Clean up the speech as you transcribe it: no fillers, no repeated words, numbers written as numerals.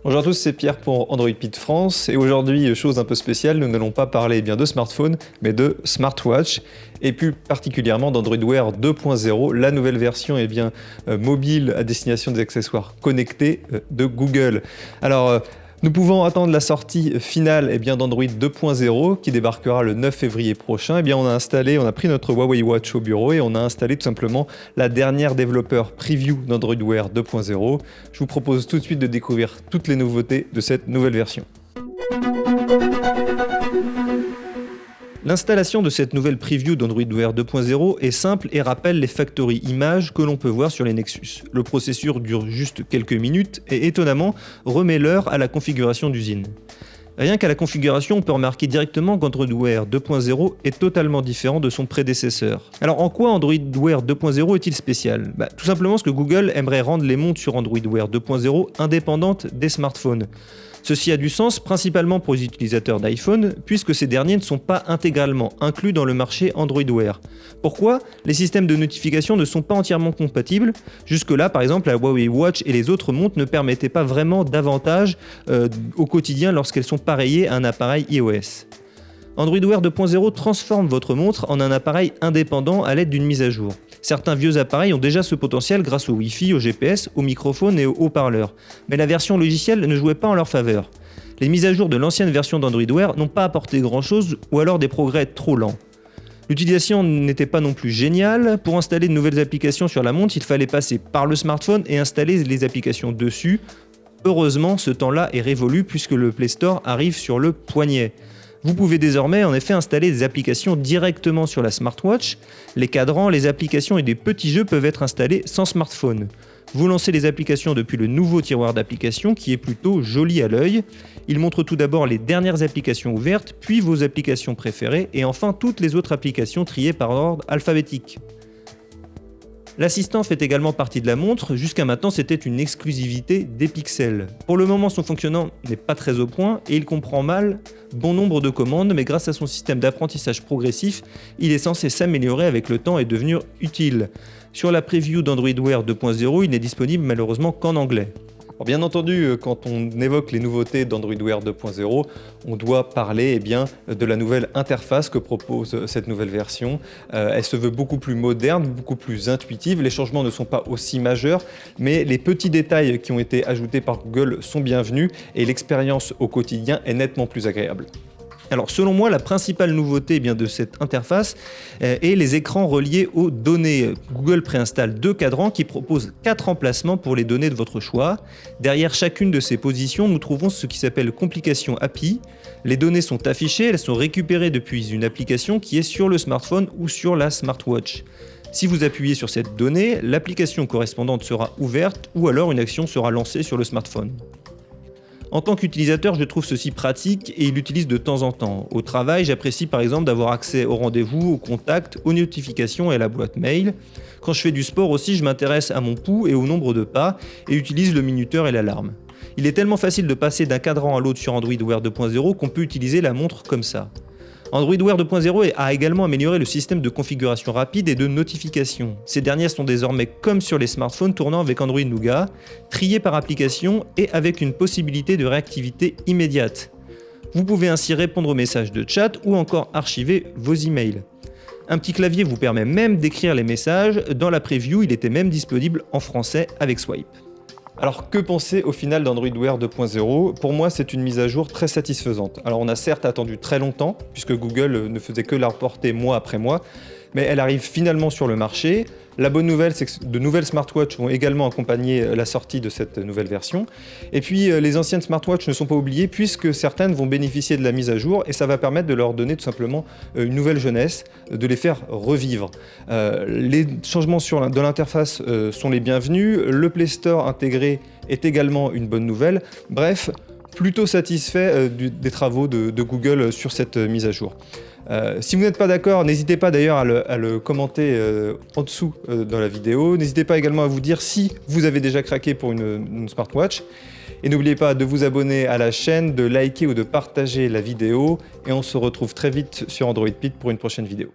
Bonjour à tous, c'est Pierre pour Android Pit France et aujourd'hui, chose un peu spéciale, nous n'allons pas parler de smartphone mais de smartwatch et plus particulièrement d'Android Wear 2.0, la nouvelle version mobile à destination des accessoires connectés de Google. Alors, nous pouvons attendre la sortie finale d'Android 2.0 qui débarquera le 9 février prochain. On a pris notre Huawei Watch au bureau et on a installé tout simplement la dernière développeur preview d'Android Wear 2.0. Je vous propose tout de suite de découvrir toutes les nouveautés de cette nouvelle version. L'installation de cette nouvelle preview d'Android Wear 2.0 est simple et rappelle les factory images que l'on peut voir sur les Nexus. Le processus dure juste quelques minutes et étonnamment remet l'heure à la configuration d'usine. Rien qu'à la configuration, on peut remarquer directement qu'Android Wear 2.0 est totalement différent de son prédécesseur. Alors en quoi Android Wear 2.0 est-il spécial ? Tout simplement parce que Google aimerait rendre les montres sur Android Wear 2.0 indépendantes des smartphones. Ceci a du sens principalement pour les utilisateurs d'iPhone, puisque ces derniers ne sont pas intégralement inclus dans le marché Android Wear. Pourquoi ? Les systèmes de notification ne sont pas entièrement compatibles. Jusque-là, par exemple, la Huawei Watch et les autres montres ne permettaient pas vraiment d'avantage au quotidien lorsqu'elles sont pareillées à un appareil iOS. Android Wear 2.0 transforme votre montre en un appareil indépendant à l'aide d'une mise à jour. Certains vieux appareils ont déjà ce potentiel grâce au Wi-Fi, au GPS, au microphone et aux haut-parleurs, mais la version logicielle ne jouait pas en leur faveur. Les mises à jour de l'ancienne version d'Android Wear n'ont pas apporté grand-chose ou alors des progrès trop lents. L'utilisation n'était pas non plus géniale. Pour installer de nouvelles applications sur la montre, il fallait passer par le smartphone et installer les applications dessus. Heureusement, ce temps-là est révolu puisque le Play Store arrive sur le poignet. Vous pouvez désormais en effet installer des applications directement sur la smartwatch. Les cadrans, les applications et des petits jeux peuvent être installés sans smartphone. Vous lancez les applications depuis le nouveau tiroir d'applications qui est plutôt joli à l'œil. Il montre tout d'abord les dernières applications ouvertes, puis vos applications préférées et enfin toutes les autres applications triées par ordre alphabétique. L'assistant fait également partie de la montre, jusqu'à maintenant c'était une exclusivité des pixels. Pour le moment son fonctionnement n'est pas très au point et il comprend mal bon nombre de commandes, mais grâce à son système d'apprentissage progressif, il est censé s'améliorer avec le temps et devenir utile. Sur la preview d'Android Wear 2.0, il n'est disponible malheureusement qu'en anglais. Alors bien entendu, quand on évoque les nouveautés d'Android Wear 2.0, on doit parler de la nouvelle interface que propose cette nouvelle version. Elle se veut beaucoup plus moderne, beaucoup plus intuitive. Les changements ne sont pas aussi majeurs, mais les petits détails qui ont été ajoutés par Google sont bienvenus et l'expérience au quotidien est nettement plus agréable. Alors selon moi, la principale nouveauté de cette interface est les écrans reliés aux données. Google préinstalle 2 cadrans qui proposent 4 emplacements pour les données de votre choix. Derrière chacune de ces positions, nous trouvons ce qui s'appelle Complication API. Les données sont affichées, elles sont récupérées depuis une application qui est sur le smartphone ou sur la smartwatch. Si vous appuyez sur cette donnée, l'application correspondante sera ouverte ou alors une action sera lancée sur le smartphone. En tant qu'utilisateur, je trouve ceci pratique et il l'utilise de temps en temps. Au travail, j'apprécie par exemple d'avoir accès aux rendez-vous, aux contacts, aux notifications et à la boîte mail. Quand je fais du sport aussi, je m'intéresse à mon pouls et au nombre de pas et utilise le minuteur et l'alarme. Il est tellement facile de passer d'un cadran à l'autre sur Android Wear 2.0 qu'on peut utiliser la montre comme ça. Android Wear 2.0 a également amélioré le système de configuration rapide et de notification. Ces dernières sont désormais comme sur les smartphones tournant avec Android Nougat, triées par application et avec une possibilité de réactivité immédiate. Vous pouvez ainsi répondre aux messages de chat ou encore archiver vos emails. Un petit clavier vous permet même d'écrire les messages. Dans la preview, il était même disponible en français avec Swipe. Alors que penser au final d'Android Wear 2.0 ? Pour moi, c'est une mise à jour très satisfaisante. Alors on a certes attendu très longtemps, puisque Google ne faisait que la reporter mois après mois, mais elle arrive finalement sur le marché. La bonne nouvelle, c'est que de nouvelles smartwatches vont également accompagner la sortie de cette nouvelle version. Et puis les anciennes smartwatches ne sont pas oubliées, puisque certaines vont bénéficier de la mise à jour, et ça va permettre de leur donner tout simplement une nouvelle jeunesse, de les faire revivre. Les changements de l'interface sont les bienvenus. Le Play Store intégré est également une bonne nouvelle. Bref, plutôt satisfait des travaux de Google sur cette mise à jour. Si vous n'êtes pas d'accord, n'hésitez pas d'ailleurs à le commenter en dessous dans la vidéo. N'hésitez pas également à vous dire si vous avez déjà craqué pour une smartwatch. Et n'oubliez pas de vous abonner à la chaîne, de liker ou de partager la vidéo. Et on se retrouve très vite sur Android Pit pour une prochaine vidéo.